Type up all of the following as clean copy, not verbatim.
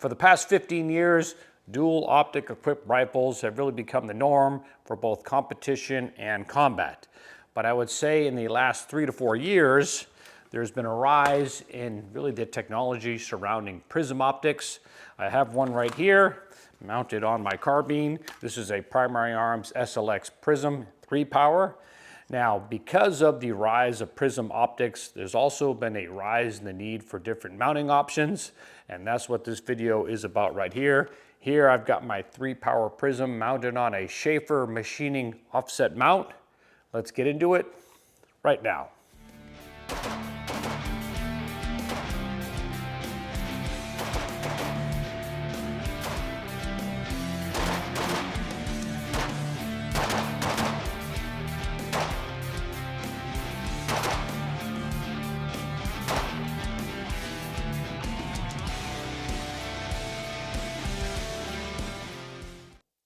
For the past 15 years, dual optic equipped rifles have really become the norm for both competition and combat. But I would say in the last 3 to 4 years, there's been a rise in really the technology surrounding prism optics. I have one right here mounted on my carbine. This is a Primary Arms SLX Prism 3 power. Now, because of the rise of prism optics, there's also been a rise in the need for different mounting options, and that's what this video is about right here. Here I've got my 3 power prism mounted on a Shaffer machining offset mount. Let's get into it right now.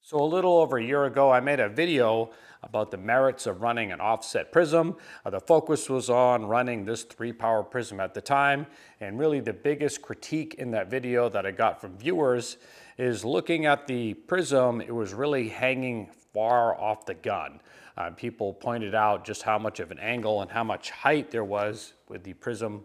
So a little over a year ago, I made a video about the merits of running an offset prism. The focus was on running this 3 power prism at the time. And really the biggest critique in that video that I got from viewers is looking at the prism, it was really hanging far off the gun. People pointed out just how much of an angle and how much height there was with the prism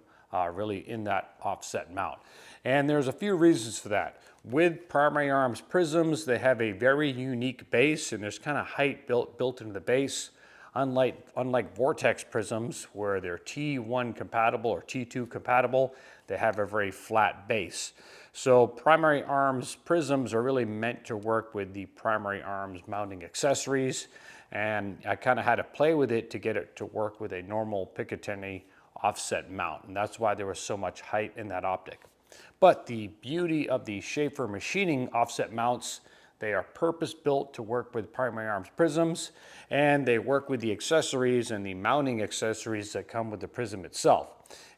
really in that offset mount. And there's a few reasons for that. With Primary Arms prisms, they have a very unique base, and there's kind of height built into the base. Unlike Vortex prisms, where they're T1 compatible or T2 compatible, they have a very flat base. So Primary Arms prisms are really meant to work with the Primary Arms mounting accessories, and I kind of had to play with it to get it to work with a normal Picatinny offset mount, and that's why there was so much height in that optic. But the beauty of the Shaffer machining offset mounts, they are purpose-built to work with Primary Arms prisms, and they work with the accessories and the mounting accessories that come with the prism itself.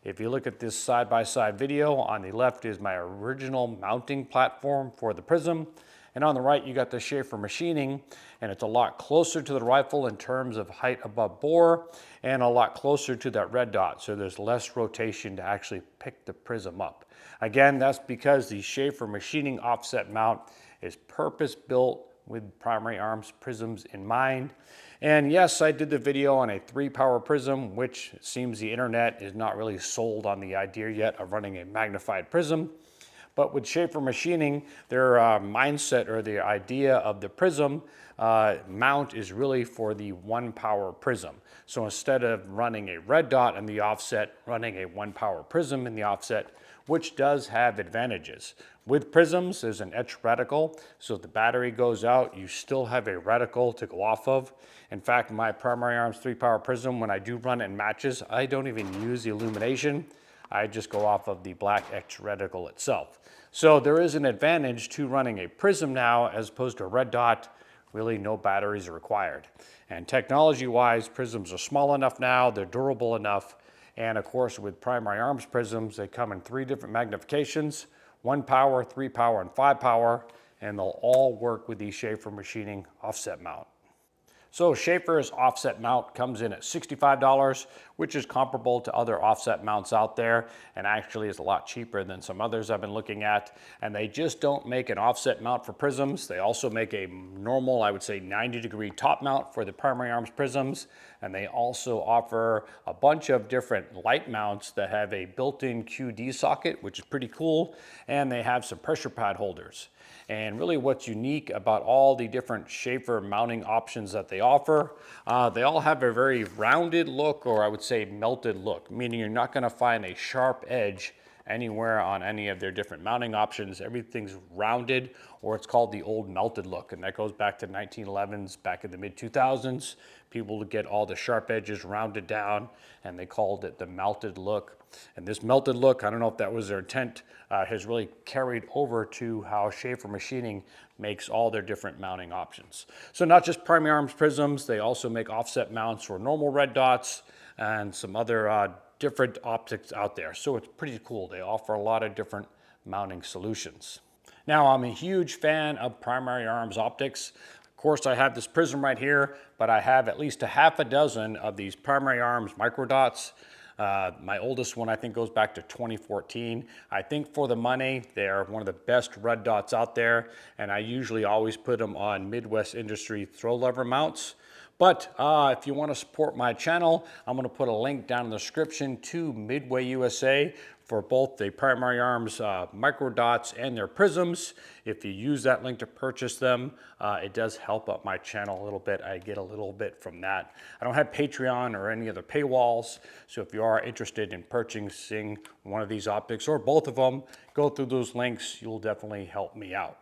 If you look at this side-by-side video, on the left is my original mounting platform for the prism, and on the right you got the Shaffer machining, and it's a lot closer to the rifle in terms of height above bore, and a lot closer to that red dot, so there's less rotation to actually pick the prism up. Again, that's because the Shaffer machining offset mount is purpose-built with Primary Arms prisms in mind. And yes, I did the video on a 3 power prism, which it seems the internet is not really sold on the idea yet of running a magnified prism. But with Shaffer machining, their mindset or the idea of the prism mount is really for the 1 power prism. So instead of running a red dot in the offset, running a 1 power prism in the offset, which does have advantages. With prisms, there's an etch reticle, so if the battery goes out, you still have a reticle to go off of. In fact, my Primary Arms 3 power prism, when I do run it in matches, I don't even use the illumination. I just go off of the black etch reticle itself. So there is an advantage to running a prism now as opposed to a red dot. Really no batteries are required. And technology-wise, prisms are small enough now, they're durable enough, and of course with Primary Arms prisms, they come in 3 different magnifications, 1 power, 3 power, and 5 power, and they'll all work with the Shaffer machining offset mount. So Shaffer's offset mount comes in at $65, which is comparable to other offset mounts out there, and actually is a lot cheaper than some others I've been looking at. And they just don't make an offset mount for prisms. They also make a normal, I would say 90-degree top mount for the Primary Arms prisms. And they also offer a bunch of different light mounts that have a built-in QD socket, which is pretty cool. And they have some pressure pad holders. And really what's unique about all the different Shaffer mounting options that they offer, they all have a very rounded look, or I would say melted look, meaning you're not going to find a sharp edge anywhere on any of their different mounting options. Everything's rounded, or it's called the old melted look, and that goes back to 1911s, back in the mid-2000s. People would get all the sharp edges rounded down, and they called it the melted look. And this melted look, I don't know if that was their intent, has really carried over to how Shaffer machining makes all their different mounting options. So not just Primary Arms prisms, they also make offset mounts for normal red dots and some other different optics out there. So it's pretty cool. They offer a lot of different mounting solutions. Now, I'm a huge fan of Primary Arms optics. Of course, I have this prism right here, but I have at least a half a dozen of these Primary Arms microdots. My oldest one I think goes back to 2014. I think for the money, they're one of the best red dots out there, and I usually always put them on Midwest Industry throw lever mounts. But if you want to support my channel, I'm going to put a link down in the description to Midway USA for both the primary arms micro dots and their prisms. If you use that link to purchase them, it does help out my channel a little bit. I get a little bit from that. I don't have Patreon or any other paywalls, so if you are interested in purchasing one of these optics or both of them, go through those links. You'll definitely help me out.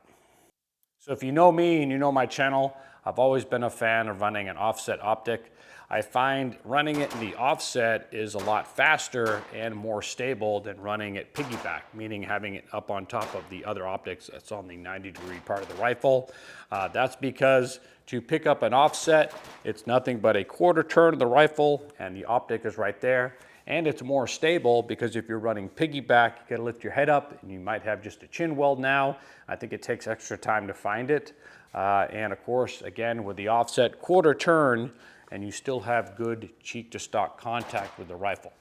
So if you know me and you know my channel, I've always been a fan of running an offset optic. I find running it in the offset is a lot faster and more stable than running it piggyback, meaning having it up on top of the other optics that's on the 90-degree part of the rifle. That's because to pick up an offset, it's nothing but a quarter turn of the rifle and the optic is right there. And it's more stable because if you're running piggyback, you gotta lift your head up and you might have just a chin weld now. I think it takes extra time to find it. And of course, again, with the offset quarter turn, and you still have good cheek to stock contact with the rifle.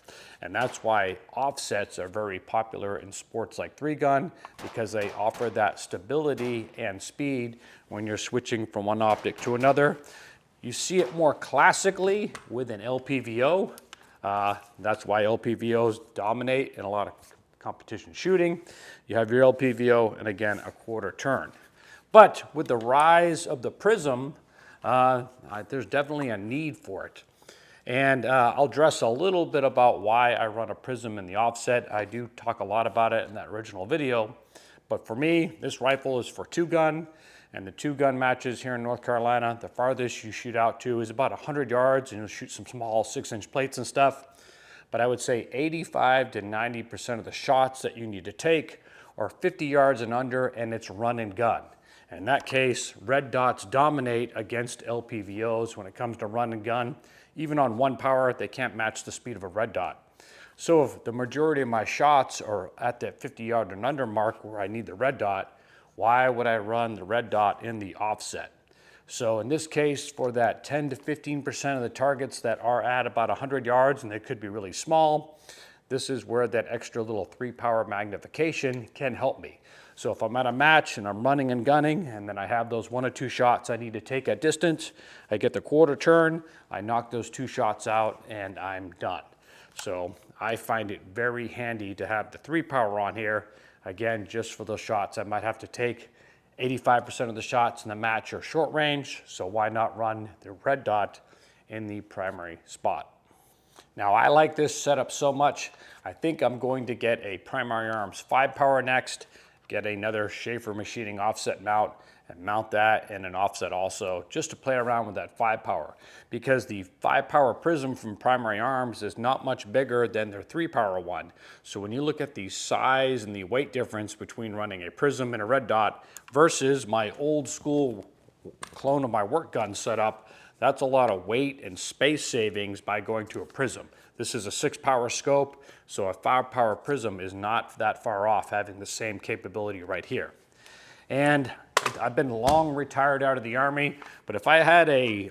And that's why offsets are very popular in sports like 3-gun, because they offer that stability and speed when you're switching from one optic to another. You see it more classically with an LPVO. That's why LPVOs dominate in a lot of competition shooting. You have your LPVO and again, a quarter turn. But with the rise of the Prism, there's definitely a need for it. And I'll address a little bit about why I run a Prism in the offset. I do talk a lot about it in that original video. But for me, this rifle is for 2-gun. And the 2-gun matches here in North Carolina, the farthest you shoot out to is about 100 yards, and you'll shoot some small 6-inch plates and stuff. But I would say 85 to 90% of the shots that you need to take are 50 yards and under, and it's run and gun. In that case, red dots dominate against LPVOs when it comes to run and gun. Even on 1 power, they can't match the speed of a red dot. So if the majority of my shots are at that 50 yard and under mark where I need the red dot, why would I run the red dot in the offset? So in this case, for that 10 to 15% of the targets that are at about 100 yards, and they could be really small, this is where that extra little 3-power magnification can help me. So if I'm at a match and I'm running and gunning, and then I have those 1 or 2 shots I need to take at distance, I get the quarter turn, I knock those 2 shots out, and I'm done. So I find it very handy to have the 3-power on here. Again, just for those shots, I might have to take 85% of the shots in the match are short range, so why not run the red dot in the primary spot? Now, I like this setup so much, I think I'm going to get a primary arms 5-power next, get another Shaffer machining offset mount, and mount that in an offset also, just to play around with that 5-power. Because the 5-power Prism from Primary Arms is not much bigger than their 3-power one. So when you look at the size and the weight difference between running a Prism and a red dot versus my old school clone of my work gun setup, that's a lot of weight and space savings by going to a Prism. This is a 6-power scope, so a 5-power Prism is not that far off having the same capability right here. And I've been long retired out of the Army, but if I had a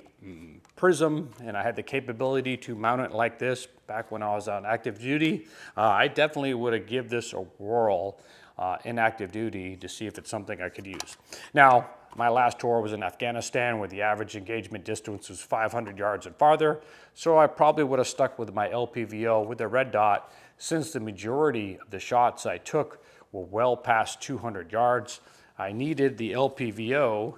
Prism and I had the capability to mount it like this back when I was on active duty, I definitely would have given this a whirl in active duty to see if it's something I could use. Now, my last tour was in Afghanistan where the average engagement distance was 500 yards and farther, so I probably would have stuck with my LPVO with the red dot since the majority of the shots I took were well past 200 yards. I needed the LPVO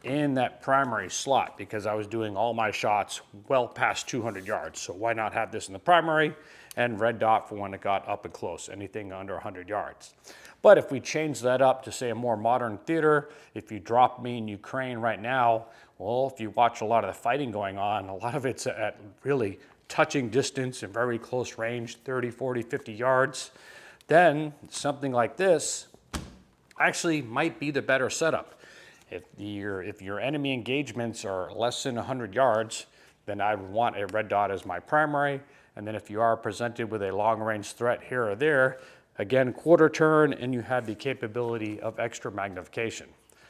in that primary slot because I was doing all my shots well past 200 yards. So why not have this in the primary and red dot for when it got up and close, anything under 100 yards. But if we change that up to say a more modern theater, if you drop me in Ukraine right now, well, if you watch a lot of the fighting going on, a lot of it's at really touching distance and very close range, 30, 40, 50 yards, then something like this actually might be the better setup. If your enemy engagements are less than 100 yards, then I would want a red dot as my primary. And then if you are presented with a long range threat here or there, again, quarter turn, and you have the capability of extra magnification.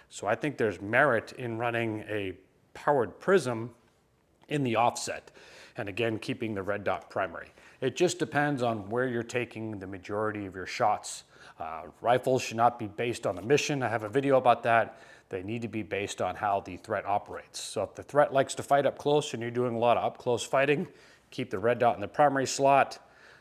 So I think there's merit in running a powered Prism in the offset. And again, keeping the red dot primary. It just depends on where you're taking the majority of your shots. Rifles should not be based on the mission. I have a video about that. They need to be based on how the threat operates. So if the threat likes to fight up close and you're doing a lot of up close fighting, keep the red dot in the primary slot.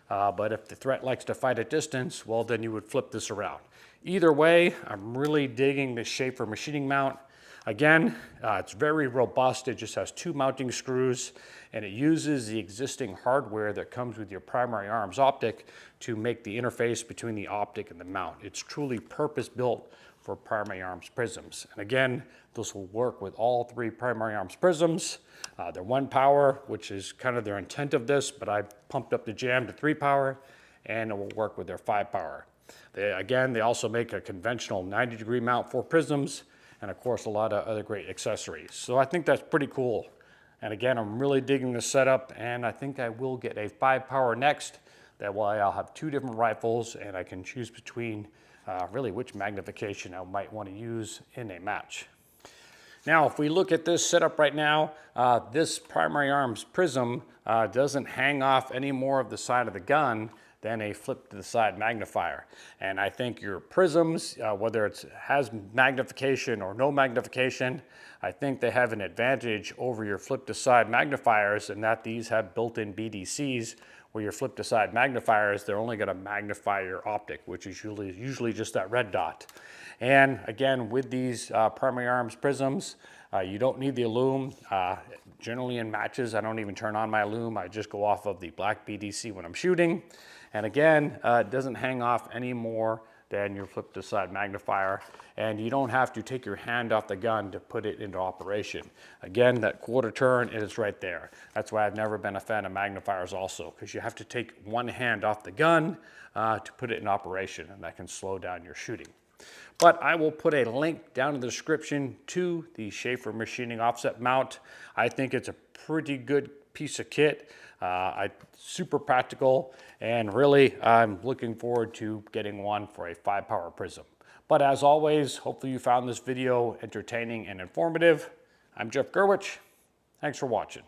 But if the threat likes to fight at distance, well, then you would flip this around. Either way, I'm really digging the Shaffer machining mount. Again, it's very robust. It just has 2 mounting screws, and it uses the existing hardware that comes with your primary arms optic to make the interface between the optic and the mount. It's truly purpose-built for primary arms prisms. And again, this will work with all 3 primary arms prisms. They're 1 power, which is kind of their intent of this, but I pumped up the jam to 3 power, and it will work with their 5 power. They also make a conventional 90-degree mount for prisms, and of course a lot of other great accessories. So I think that's pretty cool. And again, I'm really digging the setup, and I think I will get a 5 power next. That way I'll have 2 different rifles, and I can choose between really which magnification I might want to use in a match. Now, if we look at this setup right now, this primary arms prism doesn't hang off any more of the side of the gun than a flip to the side magnifier. And I think your prisms, whether it has magnification or no magnification, I think they have an advantage over your flip to side magnifiers in that these have built-in BDCs, where your flip to side magnifiers, they're only going to magnify your optic, which is usually just that red dot. And again, with these primary arms prisms, you don't need the illum. Generally in matches, I don't even turn on my illum. I just go off of the black BDC when I'm shooting. And again, it doesn't hang off any more than your flip to side magnifier. And you don't have to take your hand off the gun to put it into operation. Again, that quarter turn is right there. That's why I've never been a fan of magnifiers also, because you have to take one hand off the gun to put it in operation, and that can slow down your shooting. But I will put a link down in the description to the Shaffer machining offset mount. I think it's a pretty good piece of kit. Super practical, and really I'm looking forward to getting one for a 5 power prism. But as always, hopefully you found this video entertaining and informative. I'm Jeff Gerwich. Thanks for watching.